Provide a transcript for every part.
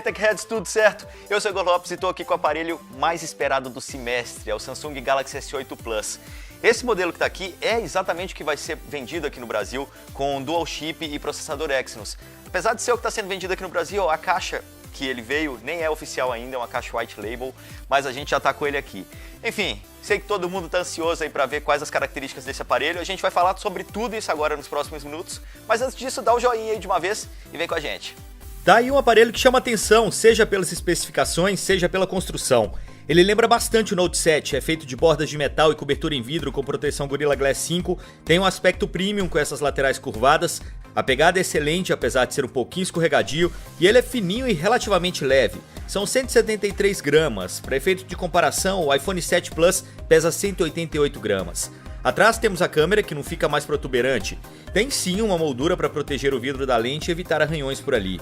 Techheads, tudo certo? Eu sou o Igor Lopes e estou aqui com o aparelho mais esperado do semestre, é o Samsung Galaxy S8 Plus. Esse modelo que está aqui é exatamente o que vai ser vendido aqui no Brasil com Dual Chip e processador Exynos. Apesar de ser o que está sendo vendido aqui no Brasil, a caixa que ele veio nem é oficial ainda, é uma caixa white label, mas a gente já está com ele aqui. Enfim, sei que todo mundo está ansioso aí para ver quais as características desse aparelho, a gente vai falar sobre tudo isso agora nos próximos minutos, mas antes disso dá o joinha aí de uma vez e vem com a gente. Tá aí um aparelho que chama atenção, seja pelas especificações, seja pela construção. Ele lembra bastante o Note 7, é feito de bordas de metal e cobertura em vidro com proteção Gorilla Glass 5, tem um aspecto premium com essas laterais curvadas, a pegada é excelente apesar de ser um pouquinho escorregadio e ele é fininho e relativamente leve. São 173 gramas, para efeito de comparação o iPhone 7 Plus pesa 188 gramas. Atrás temos a câmera que não fica mais protuberante, tem sim uma moldura para proteger o vidro da lente e evitar arranhões por ali.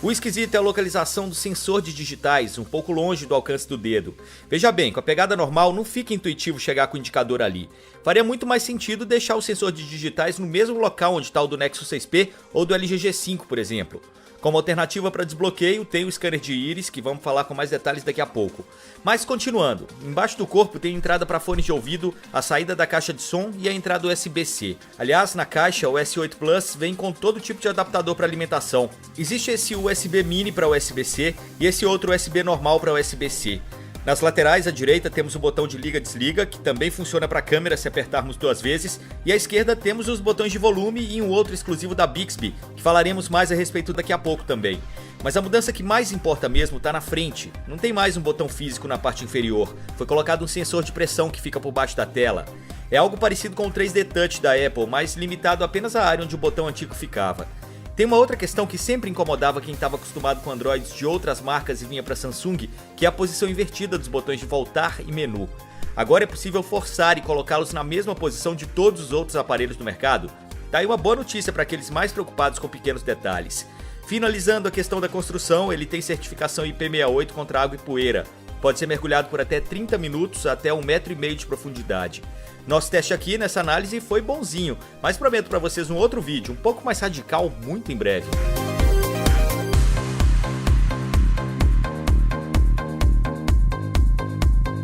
O esquisito é a localização do sensor de digitais, um pouco longe do alcance do dedo. Veja bem, com a pegada normal não fica intuitivo chegar com o indicador ali. Faria muito mais sentido deixar o sensor de digitais no mesmo local onde está o do Nexus 6P ou do LG G5, por exemplo. Como alternativa para desbloqueio, tem o scanner de íris, que vamos falar com mais detalhes daqui a pouco. Mas continuando, embaixo do corpo tem entrada para fones de ouvido, a saída da caixa de som e a entrada USB-C. Aliás, na caixa, o S8 Plus vem com todo tipo de adaptador para alimentação. Existe esse USB Mini para USB-C e esse outro USB normal para USB-C. Nas laterais à direita temos o botão de liga-desliga, que também funciona para a câmera se apertarmos 2 vezes, e à esquerda temos os botões de volume e um outro exclusivo da Bixby, que falaremos mais a respeito daqui a pouco também. Mas a mudança que mais importa mesmo está na frente, não tem mais um botão físico na parte inferior, foi colocado um sensor de pressão que fica por baixo da tela. É algo parecido com o 3D Touch da Apple, mas limitado apenas à área onde o botão antigo ficava. Tem uma outra questão que sempre incomodava quem estava acostumado com Androids de outras marcas e vinha para Samsung, que é a posição invertida dos botões de voltar e menu. Agora é possível forçar e colocá-los na mesma posição de todos os outros aparelhos do mercado. Tá aí uma boa notícia para aqueles mais preocupados com pequenos detalhes. Finalizando a questão da construção, ele tem certificação IP68 contra água e poeira. Pode ser mergulhado por até 30 minutos até 1,5 m de profundidade. Nosso teste aqui nessa análise foi bonzinho, mas prometo para vocês um outro vídeo, um pouco mais radical, muito em breve.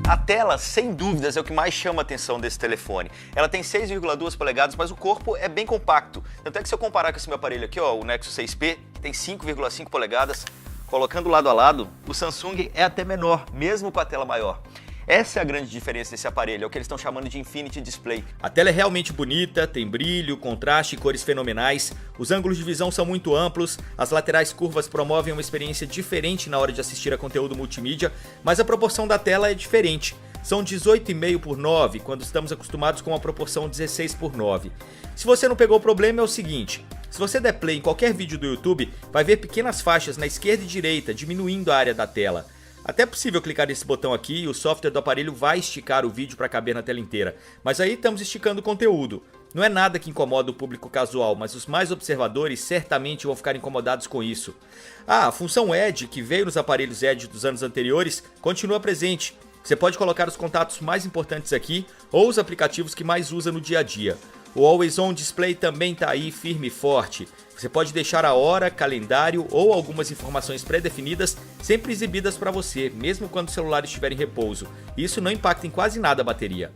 A tela, sem dúvidas, é o que mais chama a atenção desse telefone. Ela tem 6,2 polegadas, mas o corpo é bem compacto. Tanto é que se eu comparar com esse meu aparelho aqui, ó, o Nexus 6P, que tem 5,5 polegadas, colocando lado a lado, o Samsung é até menor, mesmo com a tela maior. Essa é a grande diferença desse aparelho, é o que eles estão chamando de Infinity Display. A tela é realmente bonita, tem brilho, contraste e cores fenomenais, os ângulos de visão são muito amplos, as laterais curvas promovem uma experiência diferente na hora de assistir a conteúdo multimídia, mas a proporção da tela é diferente. São 18,5:9, quando estamos acostumados com uma proporção 16:9. Se você não pegou o problema, é o seguinte: se você der play em qualquer vídeo do YouTube, vai ver pequenas faixas na esquerda e direita, diminuindo a área da tela. Até é possível clicar nesse botão aqui e o software do aparelho vai esticar o vídeo para caber na tela inteira, mas aí estamos esticando o conteúdo. Não é nada que incomoda o público casual, mas os mais observadores certamente vão ficar incomodados com isso. A função Edge, que veio nos aparelhos Edge dos anos anteriores, continua presente. Você pode colocar os contatos mais importantes aqui ou os aplicativos que mais usa no dia a dia. O Always On Display também está aí firme e forte. Você pode deixar a hora, calendário ou algumas informações pré-definidas sempre exibidas para você, mesmo quando o celular estiver em repouso. Isso não impacta em quase nada a bateria.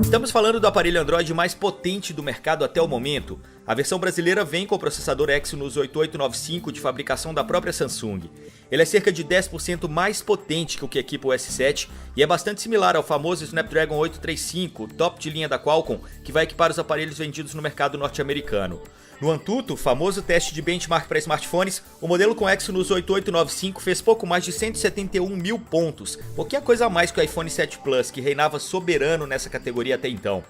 Estamos falando do aparelho Android mais potente do mercado até o momento. A versão brasileira vem com o processador Exynos 8895 de fabricação da própria Samsung. Ele é cerca de 10% mais potente que o que equipa o S7 e é bastante similar ao famoso Snapdragon 835, top de linha da Qualcomm, que vai equipar os aparelhos vendidos no mercado norte-americano. No Antutu, famoso teste de benchmark para smartphones, o modelo com Exynos 8895 fez pouco mais de 171 mil pontos, pouquinha coisa a mais que o iPhone 7 Plus, que reinava soberano nessa categoria até então.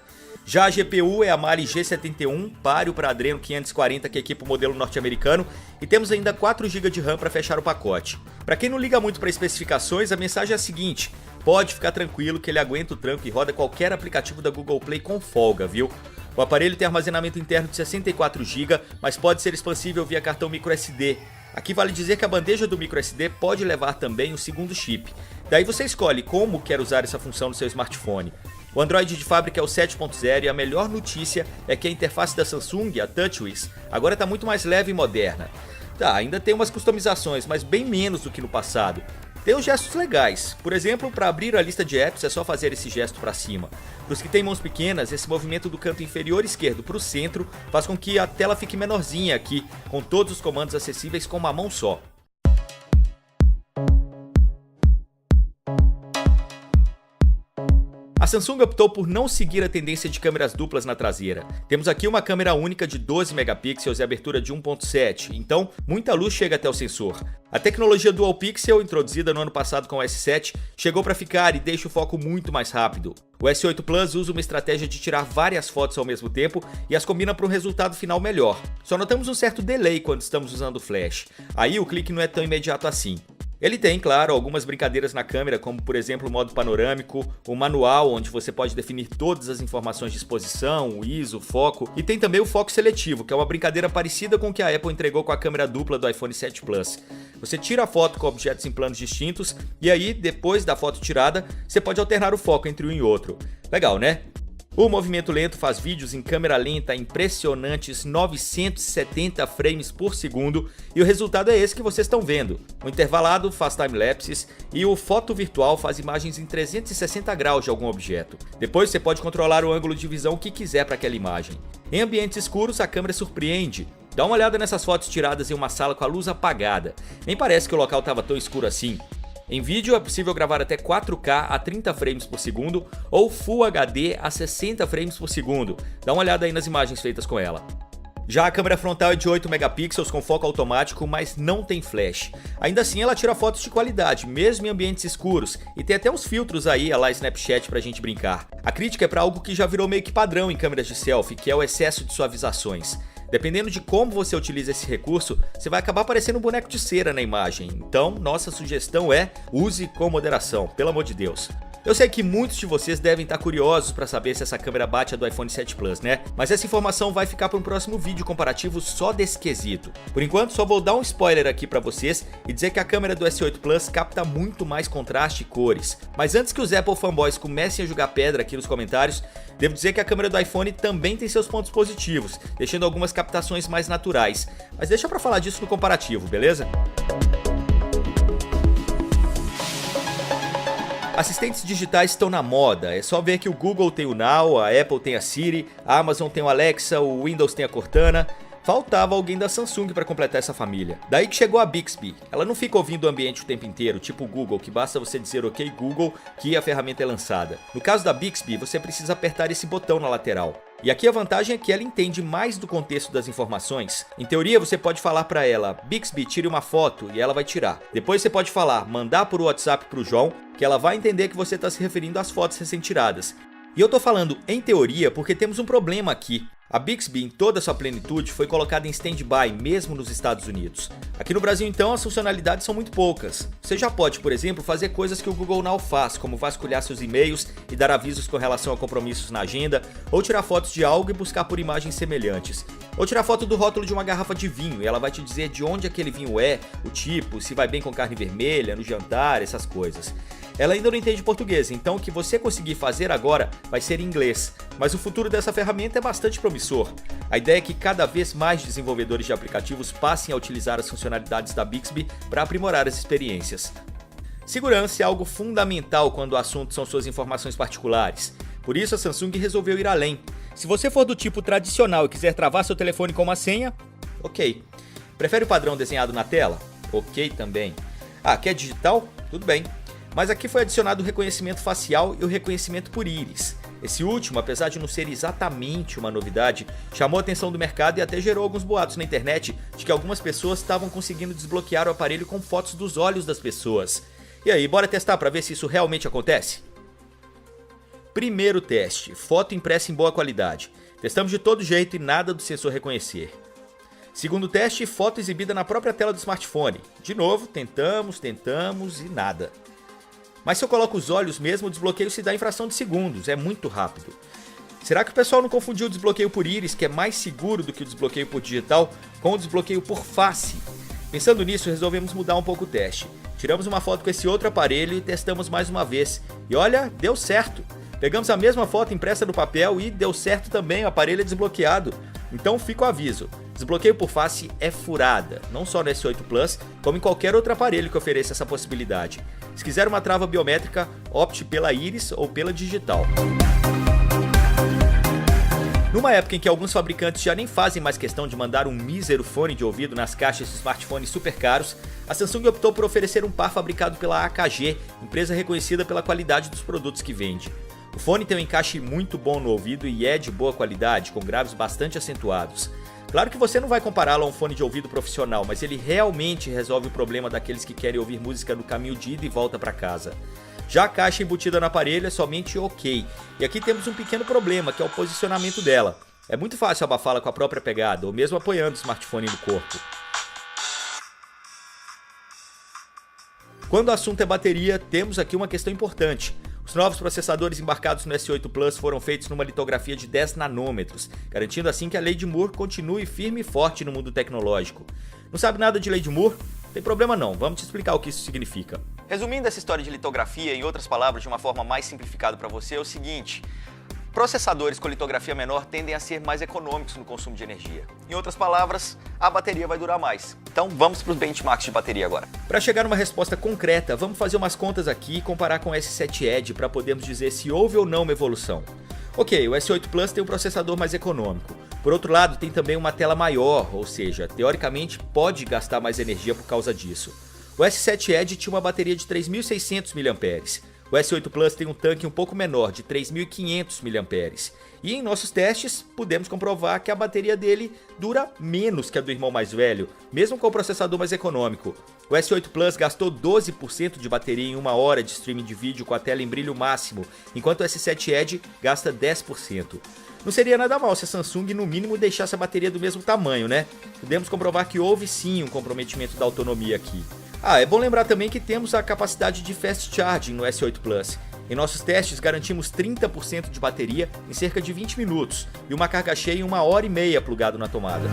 Já a GPU é a Mali G71, páreo para Adreno 540 que equipa o modelo norte-americano, e temos ainda 4 GB de RAM para fechar o pacote. Para quem não liga muito para especificações, a mensagem é a seguinte: pode ficar tranquilo que ele aguenta o tranco e roda qualquer aplicativo da Google Play com folga, viu? O aparelho tem armazenamento interno de 64 GB, mas pode ser expansível via cartão microSD. Aqui vale dizer que a bandeja do microSD pode levar também o segundo chip. Daí você escolhe como quer usar essa função no seu smartphone. O Android de fábrica é o 7.0 e a melhor notícia é que a interface da Samsung, a TouchWiz, agora está muito mais leve e moderna. Tá, ainda tem umas customizações, mas bem menos do que no passado. Tem uns gestos legais, por exemplo, para abrir a lista de apps é só fazer esse gesto para cima. Para os que têm mãos pequenas, esse movimento do canto inferior esquerdo para o centro faz com que a tela fique menorzinha aqui, com todos os comandos acessíveis com uma mão só. A Samsung optou por não seguir a tendência de câmeras duplas na traseira. Temos aqui uma câmera única de 12 megapixels e abertura de 1.7, então muita luz chega até o sensor. A tecnologia Dual Pixel, introduzida no ano passado com o S7, chegou para ficar e deixa o foco muito mais rápido. O S8 Plus usa uma estratégia de tirar várias fotos ao mesmo tempo e as combina para um resultado final melhor. Só notamos um certo delay quando estamos usando o flash. Aí o clique não é tão imediato assim. Ele tem, claro, algumas brincadeiras na câmera, como por exemplo o modo panorâmico, o manual, onde você pode definir todas as informações de exposição, o ISO, o foco, e tem também o foco seletivo, que é uma brincadeira parecida com o que a Apple entregou com a câmera dupla do iPhone 7 Plus. Você tira a foto com objetos em planos distintos, e aí, depois da foto tirada, você pode alternar o foco entre um e outro. Legal, né? O movimento lento faz vídeos em câmera lenta a impressionantes 970 frames por segundo e o resultado é esse que vocês estão vendo. O intervalado faz timelapses e o foto virtual faz imagens em 360 graus de algum objeto. Depois você pode controlar o ângulo de visão que quiser para aquela imagem. Em ambientes escuros a câmera surpreende. Dá uma olhada nessas fotos tiradas em uma sala com a luz apagada. Nem parece que o local estava tão escuro assim. Em vídeo é possível gravar até 4K a 30 frames por segundo ou Full HD a 60 frames por segundo. Dá uma olhada aí nas imagens feitas com ela. Já a câmera frontal é de 8 megapixels com foco automático, mas não tem flash. Ainda assim ela tira fotos de qualidade, mesmo em ambientes escuros, e tem até uns filtros aí, a lá Snapchat pra gente brincar. A crítica é pra algo que já virou meio que padrão em câmeras de selfie, que é o excesso de suavizações. Dependendo de como você utiliza esse recurso, você vai acabar parecendo um boneco de cera na imagem. Então, nossa sugestão é use com moderação, pelo amor de Deus. Eu sei que muitos de vocês devem estar curiosos para saber se essa câmera bate a do iPhone 7 Plus, né? Mas essa informação vai ficar para um próximo vídeo comparativo só desse quesito. Por enquanto, só vou dar um spoiler aqui para vocês e dizer que a câmera do S8 Plus capta muito mais contraste e cores. Mas antes que os Apple fanboys comecem a jogar pedra aqui nos comentários, devo dizer que a câmera do iPhone também tem seus pontos positivos, deixando algumas captações mais naturais. Mas deixa para falar disso no comparativo, beleza? Assistentes digitais estão na moda, é só ver que o Google tem o Now, a Apple tem a Siri, a Amazon tem o Alexa, o Windows tem a Cortana. Faltava alguém da Samsung para completar essa família. Daí que chegou a Bixby. Ela não fica ouvindo o ambiente o tempo inteiro, tipo o Google, que basta você dizer OK Google que a ferramenta é lançada. No caso da Bixby, você precisa apertar esse botão na lateral. E aqui a vantagem é que ela entende mais do contexto das informações. Em teoria, você pode falar para ela, Bixby, tire uma foto, e ela vai tirar. Depois você pode falar, mandar por WhatsApp para o João, que ela vai entender que você está se referindo às fotos recém-tiradas. E eu tô falando em teoria porque temos um problema aqui. A Bixby, em toda a sua plenitude, foi colocada em stand-by mesmo nos Estados Unidos. Aqui no Brasil, então, as funcionalidades são muito poucas. Você já pode, por exemplo, fazer coisas que o Google Now faz, como vasculhar seus e-mails e dar avisos com relação a compromissos na agenda, ou tirar fotos de algo e buscar por imagens semelhantes. Ou tirar foto do rótulo de uma garrafa de vinho e ela vai te dizer de onde aquele vinho é, o tipo, se vai bem com carne vermelha, no jantar, essas coisas. Ela ainda não entende português, então o que você conseguir fazer agora vai ser em inglês. Mas o futuro dessa ferramenta é bastante promissor. A ideia é que cada vez mais desenvolvedores de aplicativos passem a utilizar as funcionalidades da Bixby para aprimorar as experiências. Segurança é algo fundamental quando o assunto são suas informações particulares. Por isso a Samsung resolveu ir além. Se você for do tipo tradicional e quiser travar seu telefone com uma senha, ok. Prefere o padrão desenhado na tela? Ok também. Ah, quer digital? Tudo bem. Mas aqui foi adicionado o reconhecimento facial e o reconhecimento por íris. Esse último, apesar de não ser exatamente uma novidade, chamou a atenção do mercado e até gerou alguns boatos na internet de que algumas pessoas estavam conseguindo desbloquear o aparelho com fotos dos olhos das pessoas. E aí, bora testar para ver se isso realmente acontece? Primeiro teste, foto impressa em boa qualidade. Testamos de todo jeito e nada do sensor reconhecer. Segundo teste, foto exibida na própria tela do smartphone. De novo, tentamos e nada. Mas se eu coloco os olhos mesmo, o desbloqueio se dá em fração de segundos, é muito rápido. Será que o pessoal não confundiu o desbloqueio por íris, que é mais seguro do que o desbloqueio por digital, com o desbloqueio por face? Pensando nisso, resolvemos mudar um pouco o teste. Tiramos uma foto com esse outro aparelho e testamos mais uma vez. E olha, deu certo! Pegamos a mesma foto impressa no papel e deu certo também, o aparelho é desbloqueado. Então fica o aviso, desbloqueio por face é furada, não só no S8 Plus, como em qualquer outro aparelho que ofereça essa possibilidade. Se quiser uma trava biométrica, opte pela íris ou pela digital. Numa época em que alguns fabricantes já nem fazem mais questão de mandar um mísero fone de ouvido nas caixas de smartphones super caros, a Samsung optou por oferecer um par fabricado pela AKG, empresa reconhecida pela qualidade dos produtos que vende. O fone tem um encaixe muito bom no ouvido e é de boa qualidade, com graves bastante acentuados. Claro que você não vai compará-lo a um fone de ouvido profissional, mas ele realmente resolve o problema daqueles que querem ouvir música no caminho de ida e volta para casa. Já a caixa embutida no aparelho é somente ok, e aqui temos um pequeno problema, que é o posicionamento dela. É muito fácil abafá-la com a própria pegada, ou mesmo apoiando o smartphone no corpo. Quando o assunto é bateria, temos aqui uma questão importante. Os novos processadores embarcados no S8 Plus foram feitos numa litografia de 10 nanômetros, garantindo assim que a lei de Moore continue firme e forte no mundo tecnológico. Não sabe nada de lei de Moore? Não tem problema não, vamos te explicar o que isso significa. Resumindo essa história de litografia, em outras palavras, de uma forma mais simplificada para você, é o seguinte: processadores com litografia menor tendem a ser mais econômicos no consumo de energia. Em outras palavras, a bateria vai durar mais. Então vamos para os benchmarks de bateria agora. Para chegar numa resposta concreta, vamos fazer umas contas aqui e comparar com o S7 Edge para podermos dizer se houve ou não uma evolução. Ok, o S8 Plus tem um processador mais econômico. Por outro lado, tem também uma tela maior, ou seja, teoricamente pode gastar mais energia por causa disso. O S7 Edge tinha uma bateria de 3.600 mAh. O S8 Plus tem um tanque um pouco menor, de 3.500 mAh. E em nossos testes, pudemos comprovar que a bateria dele dura menos que a do irmão mais velho, mesmo com o processador mais econômico. O S8 Plus gastou 12% de bateria em 1 hora de streaming de vídeo com a tela em brilho máximo, enquanto o S7 Edge gasta 10%. Não seria nada mal se a Samsung no mínimo deixasse a bateria do mesmo tamanho, né? Podemos comprovar que houve sim um comprometimento da autonomia aqui. É bom lembrar também que temos a capacidade de fast charging no S8 Plus. Em nossos testes garantimos 30% de bateria em cerca de 20 minutos e uma carga cheia em 1h30 plugado na tomada.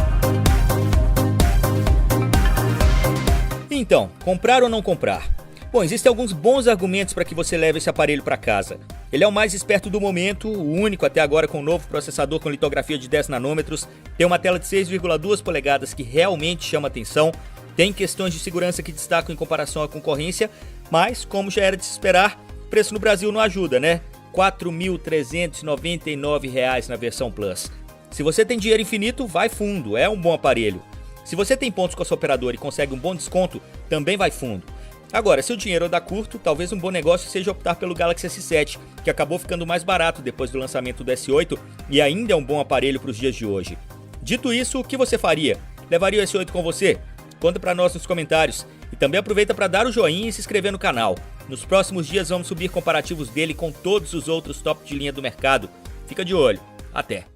Então, comprar ou não comprar? Bom, existem alguns bons argumentos para que você leve esse aparelho para casa. Ele é o mais esperto do momento, o único até agora com um novo processador com litografia de 10 nanômetros, tem uma tela de 6,2 polegadas que realmente chama atenção, tem questões de segurança que destacam em comparação à concorrência, mas, como já era de se esperar, o preço no Brasil não ajuda, né? R$ 4.399 na versão Plus. Se você tem dinheiro infinito, vai fundo, é um bom aparelho. Se você tem pontos com a sua operadora e consegue um bom desconto, também vai fundo. Agora, se o dinheiro anda curto, talvez um bom negócio seja optar pelo Galaxy S7, que acabou ficando mais barato depois do lançamento do S8 e ainda é um bom aparelho para os dias de hoje. Dito isso, o que você faria? Levaria o S8 com você? Conta para nós nos comentários e também aproveita para dar o joinha e se inscrever no canal. Nos próximos dias vamos subir comparativos dele com todos os outros top de linha do mercado. Fica de olho. Até!